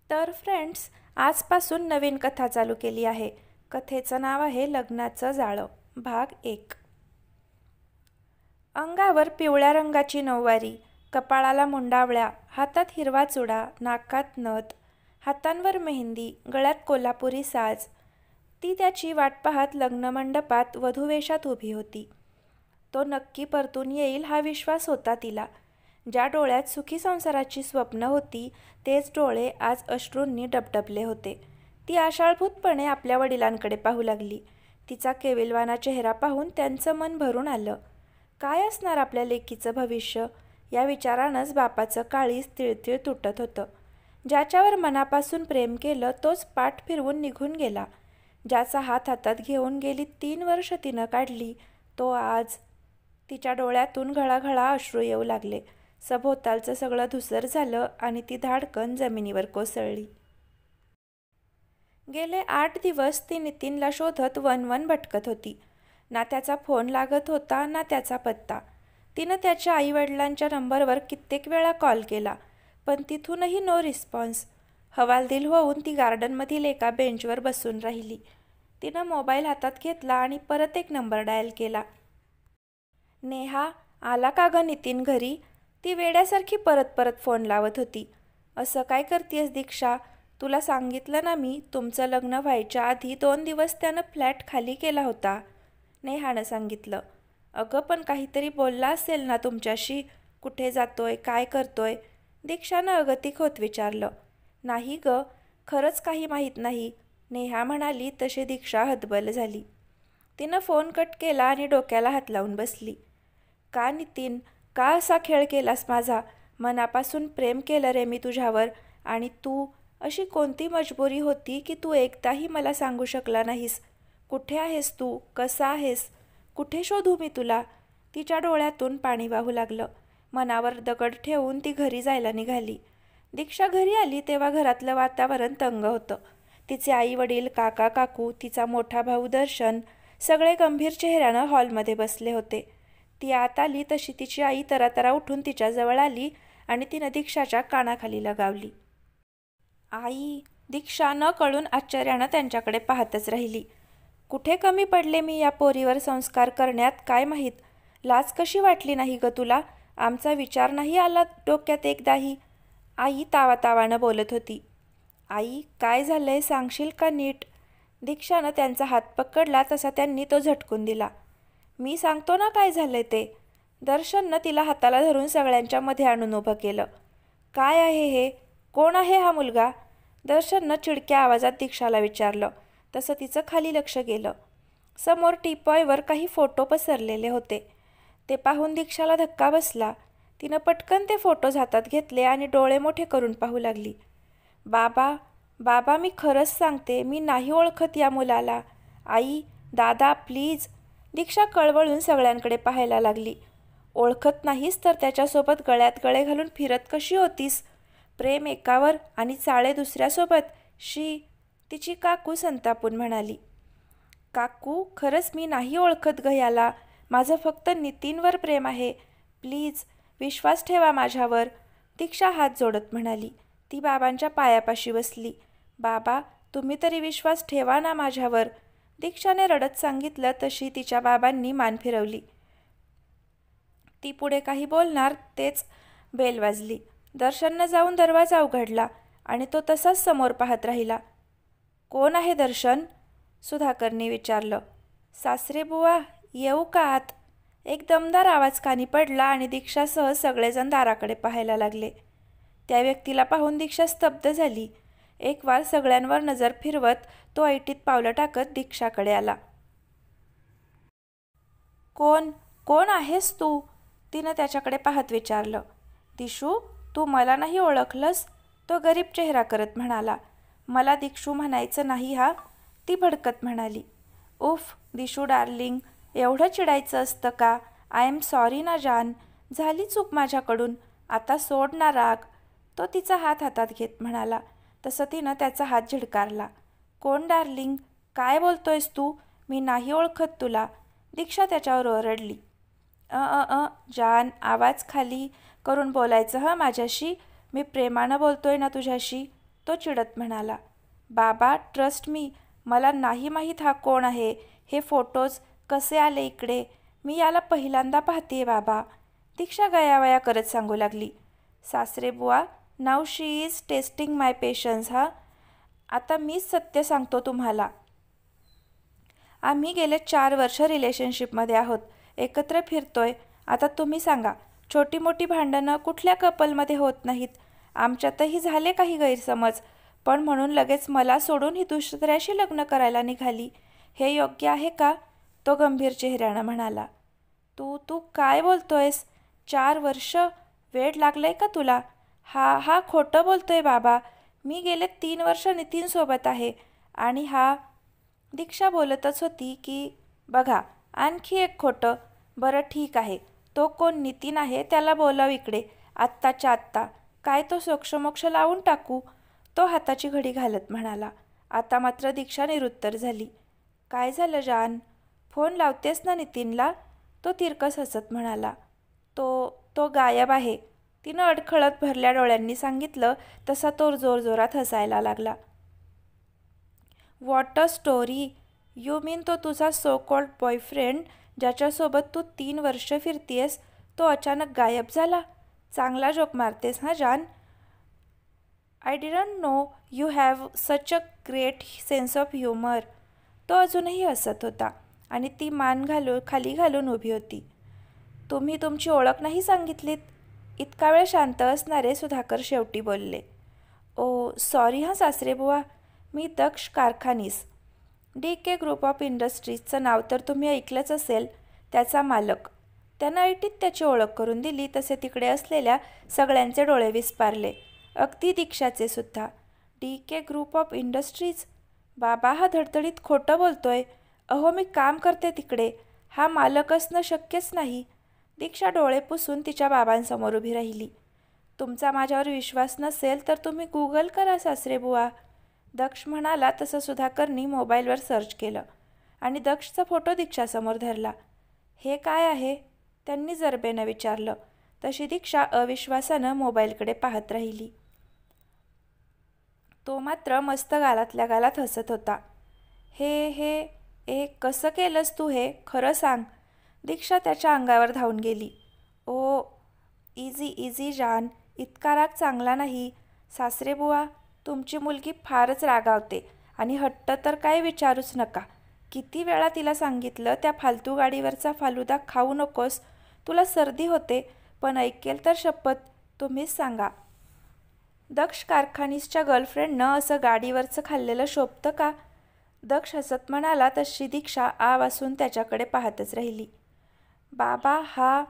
तर फ्रेंड्स, आजपासून नवीन कथा चालू केली आहे. कथेचं नाव आहे लग्नाचं जाळं, भाग 1. अंगावर पिवळ्या रंगाची नऊवारी, कपाळाला मुंडावळ्या, हातात हिरवा चुडा, नाकात नथ, हातांवर मेहंदी, गळ्यात कोल्हापुरी साज. ती त्याची वाट पाहत लग्नमंडपात वधूवेशात उभी होती. तो नक्की परतून येईल हा विश्वास होता तिला. ज्या डोळ्यात सुखी संसाराची स्वप्न होती तेच डोळे आज अश्रूंनी डबडबले होते. ती आशाळभूतपणे आपल्या वडिलांकडे पाहू लागली. तिचा केविलवाना चेहरा पाहून त्यांचं मन भरून आलं. काय असणार आपल्या लेकीचं भविष्य या विचारानंच बापाचं काळीज तिळतिळ तुटत होतं. ज्याच्यावर मनापासून प्रेम केलं तोच पाठ फिरवून निघून गेला. ज्याचा हात हातात घेऊन गेली 3 वर्ष तिनं काढली तो आज. तिच्या डोळ्यातून घळाघळा अश्रू येऊ लागले. सभोवतालचं सगळं धुसर झालं आणि ती धाडकन जमिनीवर कोसळली. गेले 8 दिवस ती नितीनला शोधत वनवन भटकत होती. ना त्याचा फोन लागत होता ना त्याचा पत्ता. तिनं त्याच्या आईवडिलांच्या नंबरवर कित्येक वेळा कॉल केला, पण तिथूनही नो रिस्पॉन्स. हवालदिल होऊन ती गार्डनमधील एका बेंचवर बसून राहिली. तिनं मोबाईल हातात घेतला आणि परत एक नंबर डायल केला. नेहा, आला का गं नितीन घरी? ती वेड्यासारखी परत परत फोन लावत होती. असं काय करतेस दीक्षा? तुला सांगितलं ना मी, तुमचं लग्न व्हायच्या आधी 2 दिवस त्यानं फ्लॅट खाली केला होता, नेहानं सांगितलं. अगं पण काहीतरी बोलला असेल ना तुमच्याशी? कुठे जातोय, काय करतोय? दीक्षानं अगतिक होत विचारलं. नाही गं, खरंच काही माहीत नाही, नेहा म्हणाली. तशी दीक्षा हतबल झाली. तिनं फोन कट केला आणि डोक्याला हात लावून बसली. का नितीन, का असा खेळ केलास माझा? मनापासून प्रेम केलं रे मी तुझ्यावर. आणि तू, अशी कोणती मजबुरी होती की तू एकदाही मला सांगू शकला नाहीस? कुठे आहेस तू? कसा आहेस? कुठे शोधू मी तुला? तिच्या डोळ्यातून पाणी वाहू लागलं. मनावर दगड ठेवून ती घरी जायला निघाली. दीक्षा घरी आली तेव्हा घरातलं वातावरण तंग होतं. तिचे आई वडील, काका काकू, तिचा मोठा भाऊ दर्शन सगळे गंभीर चेहऱ्यानं हॉलमध्ये बसले होते. ती आत आली तशी तिची आई तरातरा उठून तिच्याजवळ आली आणि तिनं दीक्षाच्या कानाखाली लगावली. आई! दीक्षा न कळून आश्चर्यानं त्यांच्याकडे पाहतच राहिली. कुठे कमी पडले मी या पोरीवर संस्कार करण्यात काय माहीत? लाज कशी वाटली नाही ग तुला? आमचा विचार नाही आला डोक्यात एकदाही? आई तावातावानं बोलत होती. आई, काय झालंय सांगशील का नीट? दीक्षानं त्यांचा हात पकडला तसा त्यांनी तो झटकून दिला. मी सांगतो ना काय झालंय ते. दर्शननं तिला हाताला धरून सगळ्यांच्या मध्ये आणून उभं केलं. काय आहे हे? कोण आहे हा मुलगा? दर्शननं चिडक्या आवाजात दीक्षाला विचारलं. तसं तिचं खाली लक्ष गेलं. समोर टीपॉयवर काही फोटो पसरलेले होते. ते पाहून दीक्षाला धक्का बसला. तिनं पटकन ते फोटोज हातात घेतले आणि डोळे मोठे करून पाहू लागली. बाबा, बाबा, मी खरंच सांगते, मी नाही ओळखत या मुलाला. आई, दादा, प्लीज. दीक्षा कळवळून सगळ्यांकडे पाहायला लागली. ओळखत नाहीस तर त्याच्यासोबत गळ्यात गळे घालून फिरत कशी होतीस? प्रेम एकावर आणि चाळे दुसऱ्यासोबत? शी! तिची काकू संतापून म्हणाली. काकू, खरंच मी नाही ओळखत ग याला. माझं फक्त नितीनवर प्रेम आहे. प्लीज, विश्वास ठेवा माझ्यावर, दीक्षा हात जोडत म्हणाली. ती बाबांच्या पायापाशी बसली. बाबा, तुम्ही तरी विश्वास ठेवा ना माझ्यावर, दीक्षाने रडत सांगितलं. तशी तिच्या बाबांनी मान फिरवली. ती पुढे काही बोलणार तेच बेल वाजली. दर्शननं जाऊन दरवाजा उघडला आणि तो तसाच समोर पाहत राहिला. कोण आहे दर्शन? सुधाकरने विचारलं. सासरे बुवा, येऊ का आत? एक दमदार आवाज कानी पडला आणि दीक्षासह सगळेजण दाराकडे पाहायला लागले. त्या व्यक्तीला पाहून दीक्षा स्तब्ध झाली. एक वार सगळ्यांवर नजर फिरवत तो ऐटीत पावलं टाकत दीक्षाकडे आला. कोण कोण आहेस तू? तिनं त्याच्याकडे पाहत विचारलं. दिशू, तू मला नाही ओळखलंस? तो गरीब चेहरा करत म्हणाला. मला दीक्षू म्हणायचं नाही हा, ती भडकत म्हणाली. उफ दिशू डार्लिंग, एवढं चिडायचं असतं का? आय एम सॉरी ना जान, झाली चूक माझ्याकडून, आता सोड ना राग, तो तिचा हात हातात घेत म्हणाला. तसं तिनं त्याचा हात झिडकारला. कोण डार्लिंग? काय बोलतोयस तू? मी नाही ओळखत तुला, दीक्षा त्याच्यावर ओरडली. जान, आवाज खाली करून बोलायचं हं माझ्याशी, मी प्रेमानं बोलतोय ना तुझ्याशी. तो चिडत म्हणाला. बाबा ट्रस्ट मी, मला नाही माहीत हा कोण आहे, हे फोटोज कसे आले इकडे, मी याला पहिल्यांदा पाहतेय बाबा, दीक्षा गयावया करत सांगू लागली. सासरे बुवा, now she is testing my patience. आता मीच सत्य सांगतो तुम्हाला. आम्ही गेले 4 वर्ष रिलेशनशिपमध्ये आहोत, एकत्र फिरतोय. आता तुम्ही सांगा, छोटी मोठी भांडणं कुठल्या कपलमध्ये होत नाहीत? आमच्यातही झाले काही गैरसमज, पण म्हणून लगेच मला सोडून ही दुसऱ्याशी लग्न करायला निघाली, हे योग्य आहे का? तो गंभीर चेहऱ्यानं म्हणाला. तू तू काय बोलतोयस? 4 वर्ष? वेड लागलंय का तुला? हा खोटं बोलतोय बाबा. मी गेले 3 वर्ष नितीनसोबत आहे. आणि हा. दीक्षा बोलतच होती की बघा, आणखी एक खोटं. बरं ठीक आहे, तो कोण नितीन आहे त्याला बोलाव इकडे, आत्ताच्या आत्ता. काय तो सोक्षमोक्ष लावून टाकू, तो हाताची घडी घालत म्हणाला. आता मात्र दीक्षा निरुत्तर झाली. काय झालं जान? फोन लावतेस ना नितीनला? तो तिरकस हसत म्हणाला. तो गायब आहे, तिनं अडखळत भरल्या डोळ्यांनी सांगितलं. तसा तो जोरजोरात हसायला लागला. What a story. यू मीन तो तुझा सो कॉल्ड बॉयफ्रेंड, ज्याच्यासोबत तू 3 वर्ष फिरतीयस, तो अचानक गायब झाला? चांगला जोक मारतेस हा जान. I didn't know you have such a great sense of humour. तो अजूनही हसत होता आणि ती मान खाली घालून उभी होती. तुम्ही तुमची ओळख नाही सांगितलीत. इतका वेळ शांत असणारे सुधाकर शेवटी बोलले. ओ सॉरी हां सासरेबुवा, मी दक्ष कारखानीस, DK ग्रुप ऑफ इंडस्ट्रीजचं नाव तर तुम्ही ऐकलंच असेल. त्याचा मालक. त्यानं ऐटीत त्याची ओळख करून दिली तसे तिकडे असलेल्या सगळ्यांचे डोळे विस्पारले, अगदी दीक्षाचे सुद्धा. DK group of industries? बाबा हा धडधडीत खोटं बोलतोय. अहो मी काम करते तिकडे, हा मालक असणं शक्यच नाही. दीक्षा डोळे पुसून तिच्या बाबांसमोर उभी राहिली. तुमचा माझ्यावर विश्वास नसेल तर तुम्ही गुगल करा सासरेबुवा. दक्ष म्हणाला तसं सुधाकरनी मोबाईलवर सर्च केलं आणि दक्षचा फोटो दीक्षासमोर धरला. हे काय आहे? त्यांनी जरबेनं विचारलं. तशी दीक्षा अविश्वासानं मोबाईलकडे पाहत राहिली. तो मात्र मस्त गालातल्या गालात हसत होता. हे कसं केलंस तू हे? खरं सांग. दीक्षा त्याच्या अंगावर धावून गेली. ओ इझी जान, इतका राग चांगला नाही. सासरेबुवा, तुमची मुलगी फारच रागावते आणि हट्ट तर काय विचारूच नका. किती वेळा तिला सांगितलं त्या फालतू गाडीवरचा फालुदा खाऊ नकोस, तुला सर्दी होते, पण ऐकेल तर शपथ. तुम्हीच सांगा. दक्ष कारखानीसच्या गर्लफ्रेंडनं असं गाडीवरचं खाल्लेलं शोभतं का? दक्ष हसत म्हणाला तशी दीक्षा आवासून त्याच्याकडे पाहतच राहिली. बाबा हा.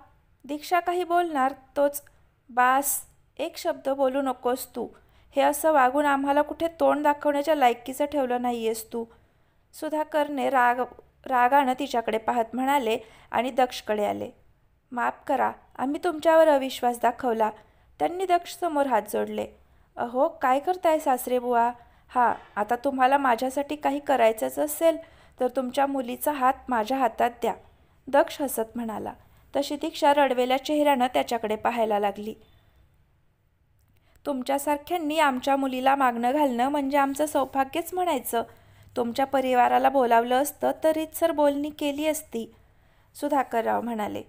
दीक्षा काही बोलणार तोच. बास, एक शब्द बोलू नकोस तू. हे असं वागून आम्हाला कुठे तोंड दाखवण्याच्या लायकीचं ठेवलं नाही आहेस तू. सुधाकरने रागानं तिच्याकडे पाहत म्हणाले आणि दक्षकडे आले. माफ करा, आम्ही तुमच्यावर अविश्वास दाखवला. त्यांनी दक्षसमोर हात जोडले. अहो काय करताय सासरेबुवा? आता तुम्हाला माझ्यासाठी काही करायचंच असेल तर तुमच्या मुलीचा हात माझ्या हातात द्या. दक्ष हसत म्हणाला. तशी दीक्षा रडवेल्या चेहऱ्यानं त्याच्याकडे पाहायला लागली. तुमच्यासारख्यांनी आमच्या मुलीला मागणं घालणं म्हणजे आमचं सौभाग्यच म्हणायचं. तुमच्या परिवाराला बोलावलं असतं तर रीतसर बोलणी केली असती. सुधाकरराव म्हणाले.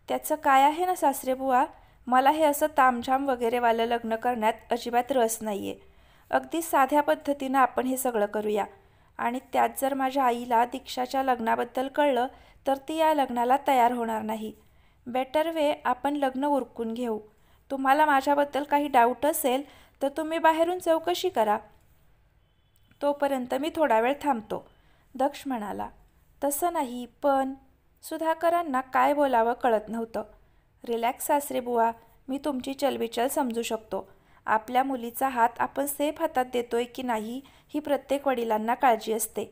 त्याचं काय आहे ना सासरेबुवा, मला हे असं तामझाम वगैरेवालं लग्न करण्यात अजिबात रस नाही आहे. अगदी साध्या पद्धतीनं आपण हे सगळं करूया. आणि त्यात जर माझ्या आईला दीक्षाच्या लग्नाबद्दल कळलं तर ती या लग्नाला तयार होणार नाही. बेटर वे आपण लग्न उरकून घेऊ. तुम्हाला माझ्याबद्दल काही डाऊट असेल तर तुम्ही बाहेरून चौकशी करा. तोपर्यंत मी थोडा वेळ थांबतो. दक्ष म्हणाला. तसं नाही पण. सुधाकरांना काय बोलावं कळत नव्हतं. रिलॅक्स सासरेबुवा, मी तुमची चलबिचल समजू शकतो. आपल्या मुलीचा हात आपण सेफ हातात देतोय की नाही ही प्रत्येक वडिलांना काळजी असते.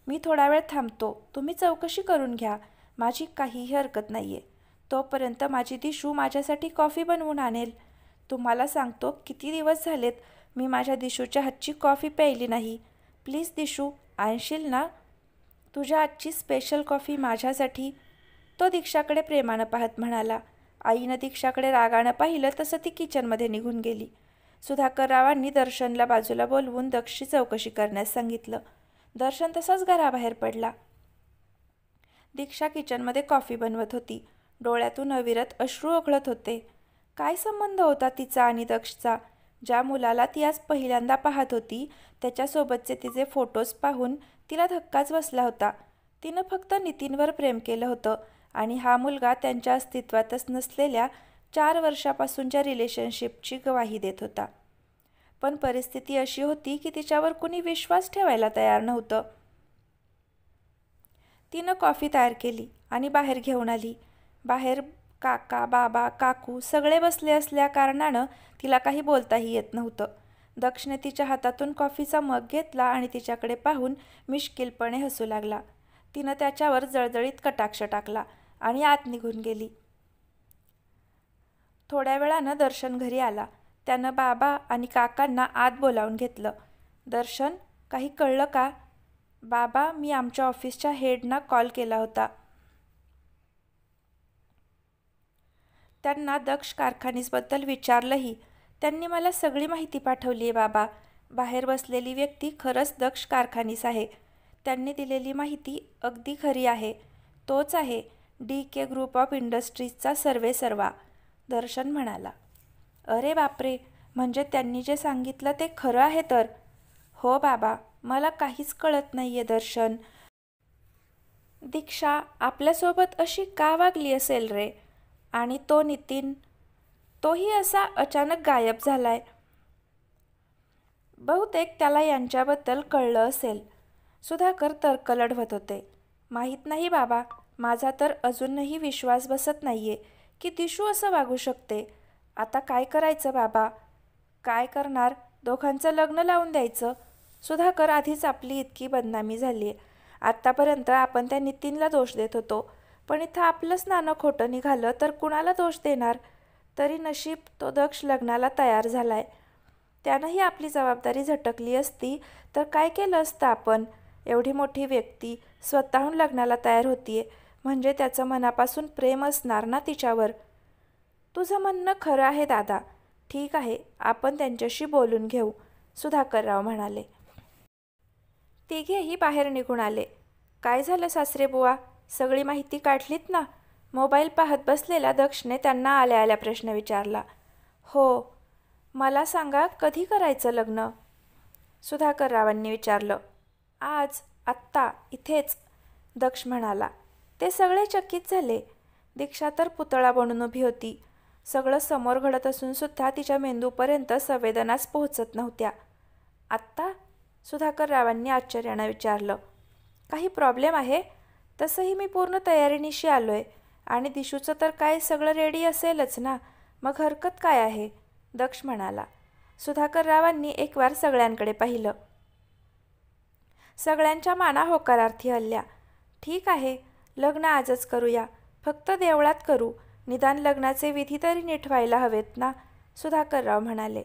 मी थोडा वेळ थांबतो, तुम्ही चौकशी करून घ्या. माझी काहीही हरकत नाही आहे. तोपर्यंत माझी दिशू माझ्यासाठी कॉफी बनवून आणेल. तुम्हाला सांगतो किती दिवस झालेत मी माझ्या दिशूच्या हातची कॉफी प्यायली नाही. प्लीज दिशू, आणशील ना तुझ्या हातची स्पेशल कॉफी माझ्यासाठी? तो दीक्षाकडे प्रेमानं पाहत म्हणाला. आईनं दीक्षाकडे रागानं पाहिलं तसं ती किचनमध्ये निघून गेली. सुधाकररावांनी दर्शनला बाजूला बोलवून दक्षची चौकशी करण्यास सांगितलं. दर्शन तसाच घराबाहेर पडला. दीक्षा किचनमध्ये कॉफी बनवत होती. डोळ्यातून अविरत अश्रू ओघळत होते. काय संबंध होता तिचा आणि दक्षचा? ज्या मुलाला ती आज पहिल्यांदा पाहत होती त्याच्यासोबतचे तिचे फोटोज पाहून तिला धक्काच बसला होता. तिनं फक्त नितीनवर प्रेम केलं होतं आणि हा मुलगा त्यांच्या अस्तित्वातच नसलेल्या 4 वर्षापासूनच्या रिलेशनशिपची गवाही देत होता. पण परिस्थिती अशी होती की तिच्यावर कुणी विश्वास ठेवायला तयार नव्हतं. तिनं कॉफी तयार केली आणि बाहेर घेऊन आली. बाहेर काका, बाबा, काकू सगळे बसले असल्या कारणानं तिला काही बोलताही येत नव्हतं. दक्षने तिच्या हातातून कॉफीचा मग घेतला आणि तिच्याकडे पाहून मिश्किलपणे हसू लागला. तिनं त्याच्यावर जळजळीत कटाक्ष टाकला आणि आत निघून गेली. थोड्या वेळानं दर्शन घरी आला. त्यानं बाबा आणि काकांना आत बोलावून घेतलं. दर्शन, काही कळलं का? बाबा, मी आमच्या ऑफिसच्या हेडना कॉल केला होता. त्यांना दक्ष कारखानीसबद्दल विचारलंही. त्यांनी मला सगळी माहिती पाठवली आहे बाबा. बाहेर बसलेली व्यक्ती खरंच दक्ष कारखानीस आहे. त्यांनी दिलेली माहिती अगदी खरी आहे. तोच आहे DK ग्रुप ऑफ इंडस्ट्रीजचा सर्वेसर्वा, दर्शन म्हणाला. अरे बापरे, म्हणजे त्यांनी जे सांगितलं ते खरं आहे तर? हो बाबा, मला काहीच कळत नाही आहे दर्शन. दीक्षा आपल्यासोबत अशी का वागली असेल रे? आणि तो नितीन, तोही असा अचानक गायब झालाय. बहुतेक त्याला यांच्याबद्दल कळलं असेल. सुधाकर तर्क लढवत होते. माहीत नाही बाबा, माझा तर अजूनही विश्वास बसत नाहीये की दिशू असं वागू शकते. आता काय करायचं बाबा? काय करणार? दोघांचं लग्न लावून द्यायचं. सुधाकर, आधीच आपली इतकी बदनामी झाली आहे. आत्तापर्यंत आपण त्या नितीनला दोष देत होतो, पण इथं आपलंच नाणं खोटं निघालं तर कुणाला दोष देणार? तरी नशीब तो दक्ष लग्नाला तयार झालाय. त्यानंही आपली जबाबदारी झटकली असती तर काय केलं असतं आपण? एवढी मोठी व्यक्ती स्वतःहून लग्नाला तयार होतीये म्हणजे त्याचं मनापासून प्रेम असणार ना तिच्यावर. तुझं म्हणणं खरं आहे दादा. ठीक आहे, आपण त्यांच्याशी बोलून घेऊ, सुधाकरराव म्हणाले. तिघेही बाहेर निघून आले. काय झालं सासरे बुवा, सगळी माहिती काढलीत ना? मोबाईल पाहत बसलेल्या दक्षने त्यांना आल्या आल्या प्रश्न विचारला. हो. मला सांगा, कधी करायचं लग्न? सुधाकररावांनी विचारलं. आज, आत्ता, इथेच, दक्ष म्हणाला. ते सगळे चकित झाले. दीक्षा तर पुतळा बनून उभी होती. सगळं समोर घडत असून सुद्धा तिच्या मेंदूपर्यंत संवेदनाच पोहोचत नव्हत्या. आत्ता? सुधाकररावांनी आश्चर्यानं विचारलं. काही प्रॉब्लेम आहे? तसंही मी पूर्ण तयारीनिशी आलोय आणि दिशूचं तर काय सगळं रेडी असेलच ना, मग हरकत काय आहे? दक्ष म्हणाला. सुधाकररावांनी एकवार सगळ्यांकडे पाहिलं. सगळ्यांच्या माना होकारार्थी हलल्या. ठीक आहे, लग्न आजच करूया, फक्त देवळात करू. निदान लग्नाचे विधी तरी नीट व्हायला हवेत ना, सुधाकरराव म्हणाले.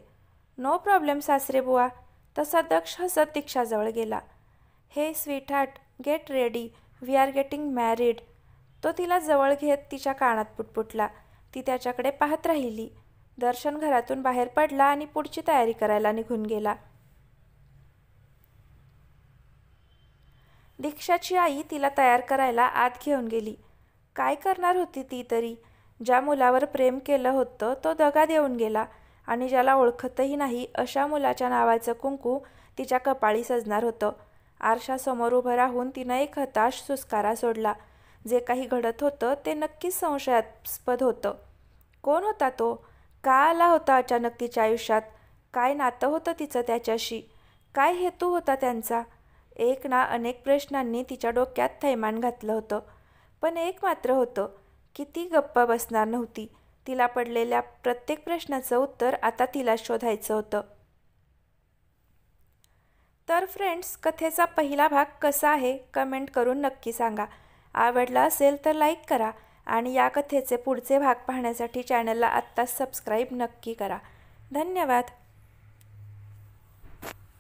नो प्रॉब्लेम सासरे बुवा. तसा दक्ष हसत दीक्षाजवळ गेला. Hey sweetheart, get ready, we are getting married. तो तिला जवळ घेत तिच्या कानात पुटपुटला. ती त्याच्याकडे पाहत राहिली. दर्शन घरातून बाहेर पडला आणि पुढची तयारी करायला निघून गेला. दीक्षाची आई तिला तयार करायला आत घेऊन गेली. काय करणार होती ती तरी? ज्या मुलावर प्रेम केलं होतं तो दगा देऊन गेला आणि ज्याला ओळखतही नाही अशा मुलाच्या नावाचं कुंकू तिच्या कपाळी सजणार होतं. आरशासमोर उभं राहून तिनं एक हताश सुस्कारा सोडला. जे काही घडत होतं ते नक्कीच संशयास्पद होतं. कोण होता तो? का आला होता अचानक तिच्या आयुष्यात? काय नातं होतं तिचं त्याच्याशी? काय हेतू होता त्यांचा? एक ना अनेक प्रश्नांनी तिच्या डोक्यात थैमान घातलं होतं. पण एक मात्र होतं की ती गप्प बसणार नव्हती. तिला पडलेल्या प्रत्येक प्रश्नाचं उत्तर आता तिला शोधायचं होतं. तर फ्रेंड्स, कथेचा पहिला भाग कसा आहे कमेंट करून नक्की सांगा. आवडला असेल तर लाईक करा आणि या कथेचे पुढचे भाग पाहण्यासाठी चॅनलला आत्ताच सबस्क्राईब नक्की करा. धन्यवाद.